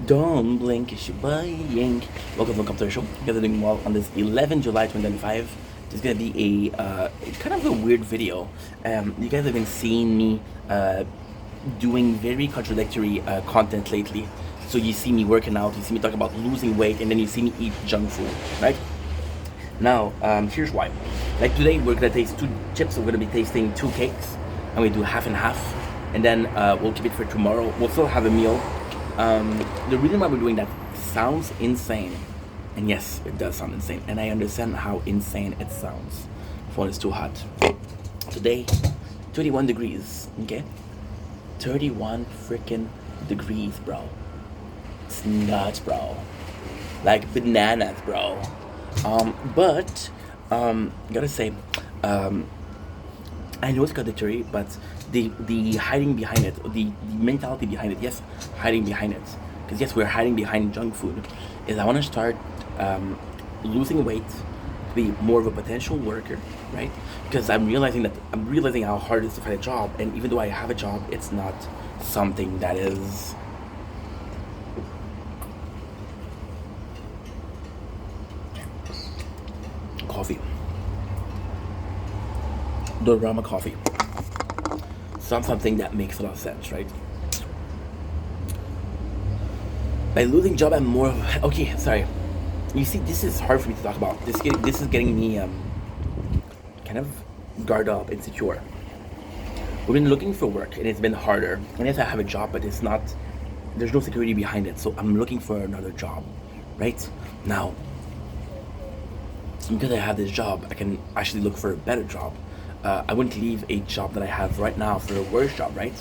Don't blink, it's your boy Yank. Welcome to the Show. You guys are doing well on this 11 July 2025. This is gonna be a kind of a weird video. You guys have been seeing me doing very contradictory content lately. So you see me working out, you see me talking about losing weight, and then you see me eat junk food, right? Now, here's why. Like today, we're gonna taste 2 chips. We're gonna be tasting 2 cakes. I'm gonna do half and half, and then we'll keep it for tomorrow. We'll still have a meal. The reason why we're doing that sounds insane, and yes, it does sound insane, and I understand how insane it sounds when it's too hot. Today, 31 degrees, okay? 31 freaking degrees, bro. It's nuts, bro. Like bananas, bro. But gotta say, I know it's contradictory, but the hiding behind it, the mentality behind it, yes, hiding behind it, because yes, we're hiding behind junk food, is I want to start losing weight to be more of a potential worker, right? Because I'm realizing how hard it is to find a job, and even though I have a job, it's not something that is coffee. Dorama coffee. Something that makes a lot of sense, right? By losing job, I'm more of, okay, sorry. You see, this is hard for me to talk about. This is getting me kind of guarded up, insecure. We've been looking for work, and it's been harder. And yes, I have a job, but it's not. There's no security behind it, so I'm looking for another job, right? Now, because I have this job, I can actually look for a better job. I wouldn't leave a job that I have right now for a worse job, right?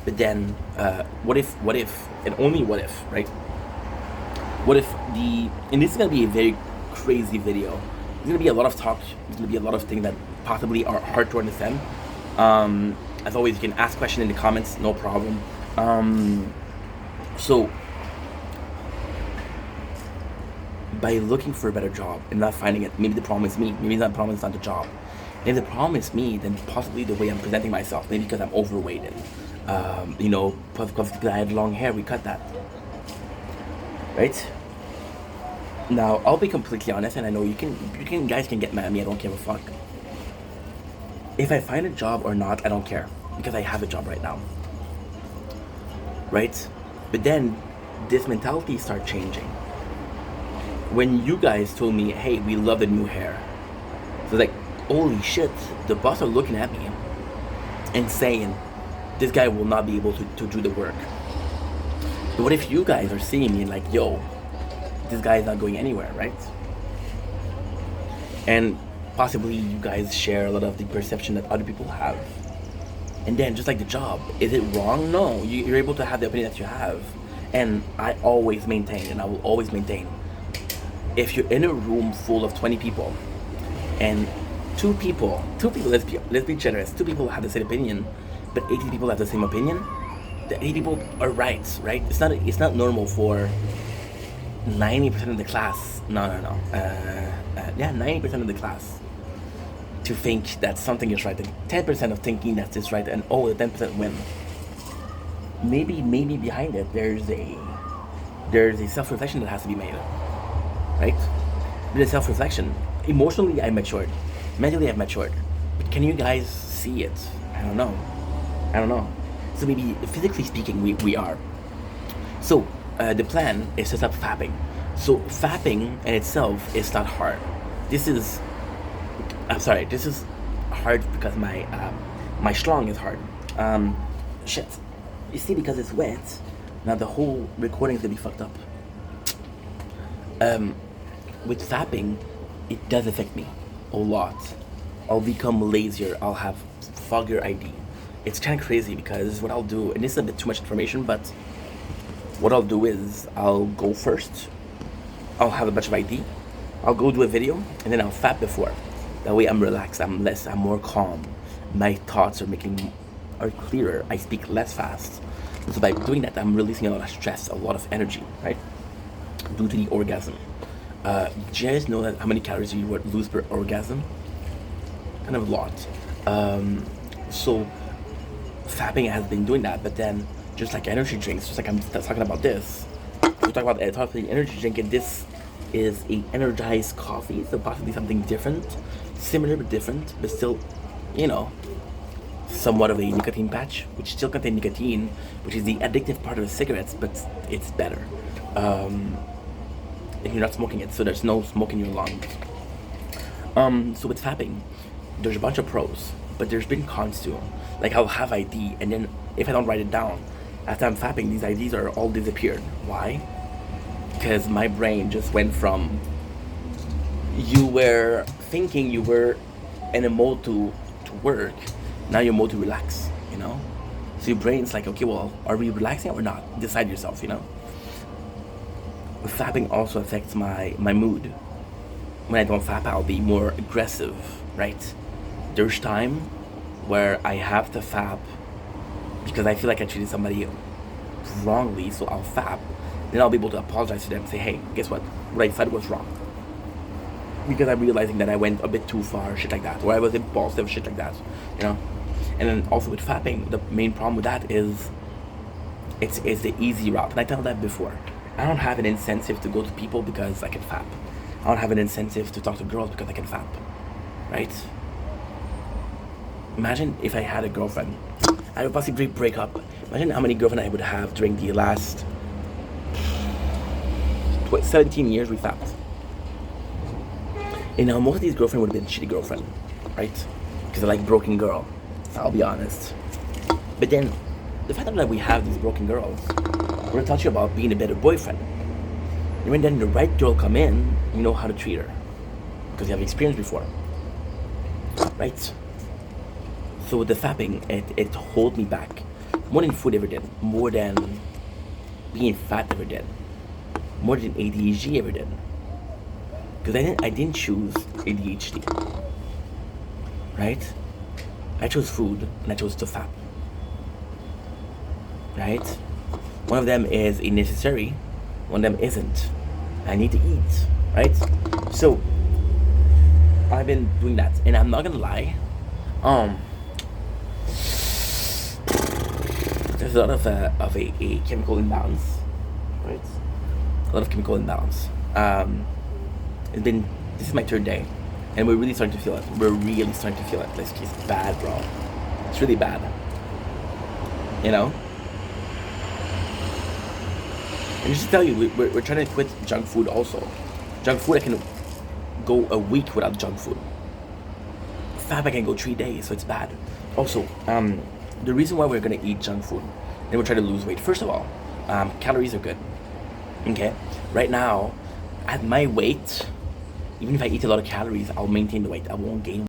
But then, what if, and only what if, right? What if and this is gonna be a very crazy video. There's gonna be a lot of talk. There's gonna be a lot of things that possibly are hard to understand. As always, you can ask questions in the comments, no problem. So, by looking for a better job and not finding it, maybe the problem is me. Maybe the problem is not the job. If the problem is me, then possibly the way I'm presenting myself. Maybe because I'm overweight, because I had long hair, we cut that. Right? Now, I'll be completely honest, and I know you guys can get mad at me, I don't give a fuck. If I find a job or not, I don't care, because I have a job right now. Right? But then, this mentality starts changing. When you guys told me, hey, we love the new hair. So like, holy shit, the boss are looking at me and saying, this guy will not be able to do the work. But what if you guys are seeing me and like, yo, this guy is not going anywhere, right? And possibly you guys share a lot of the perception that other people have. And then just like the job, is it wrong? No, you're able to have the opinion that you have. And I always maintain, and I will always maintain, if you're in a room full of 20 people and two people, let's be generous, 2 people have the same opinion, but 80 people have the same opinion, the 80 people are right? It's not normal for 90% of the class, 90% of the class to think that something is right, and 10% of thinking that it's right, and the 10% win. Maybe behind it, there's a self-reflection that has to be made. Right? With a self-reflection. Emotionally, I matured. Mentally, I've matured. But can you guys see it? I don't know. So maybe physically speaking, we are. So the plan is to stop fapping. So fapping in itself is not hard. This is hard because my schlong is hard. Shit. You see, because it's wet, now the whole recording is gonna be fucked up. With fapping, it does affect me a lot. I'll become lazier. I'll have foggier ID. It's kind of crazy because what I'll do, and this is a bit too much information, but what I'll do is I'll go first. I'll have a bunch of ID. I'll go do a video, and then I'll fap before. That way I'm relaxed. I'm more calm. My thoughts are clearer. I speak less fast. So by doing that, I'm releasing a lot of stress, a lot of energy, right? Due to the orgasm. Do you guys know that how many calories you would lose per orgasm? Kind of a lot. So fapping has been doing that, but then just like energy drinks, just like I'm talking about this, talk about the energy drink, and this is a energized coffee, so possibly something different, similar but different, but still, you know, somewhat of a nicotine patch, which still contains nicotine, which is the addictive part of the cigarettes, but it's better. And you're not smoking it, so there's no smoke in your lungs. So with vaping, there's a bunch of pros, but there's been cons too. Like I'll have ID, and then if I don't write it down, after I'm vaping, these IDs are all disappeared. Why? Because my brain just went from you were thinking you were in a mode to work, now you're mode to relax, you know? So your brain's like, okay, well, are we relaxing or not? Decide yourself, you know? Vaping also affects my mood. When I don't vap, I'll be more aggressive, right? There's time where I have to vap because I feel like I treated somebody wrongly, so I'll vap. Then I'll be able to apologize to them and say, hey, guess what? What I said was wrong. Because I'm realizing that I went a bit too far, shit like that. Or I was impulsive, shit like that, you know? And then also with vaping, the main problem with that is it's the easy route. And I told that before. I don't have an incentive to go to people because I can vap. I don't have an incentive to talk to girls because I can vap, right? Imagine if I had a girlfriend. I would possibly break up. Imagine how many girlfriends I would have during the last 17 years we vapped. And now most of these girlfriends would have been shitty girlfriend, right? Because they're like broken girl. I'll be honest. But then, the fact that we have these broken girls, we're gonna teach you about being a better boyfriend. And when then the right girl come in, you know how to treat her. Because you have experience before. Right? So with the fapping, it holds me back. More than food ever did. More than being fat ever did. More than ADHD ever did. Because I didn't choose ADHD. Right? I chose food and I chose to fap. Right? One of them is a necessary, one of them isn't. I need to eat, right? So I've been doing that, and I'm not gonna lie. There's a lot of a chemical imbalance, right? A lot of chemical imbalance. This is my third day, and we're really starting to feel it. We're really starting to feel it. This is bad, bro. It's really bad. You know? And just to tell you, we're trying to quit junk food also. Junk food, I can go a week without junk food. Fab, I can go 3 days, so it's bad. Also, the reason why we're going to eat junk food and we're trying to lose weight, first of all, calories are good. Okay? Right now, at my weight, even if I eat a lot of calories, I'll maintain the weight. I won't gain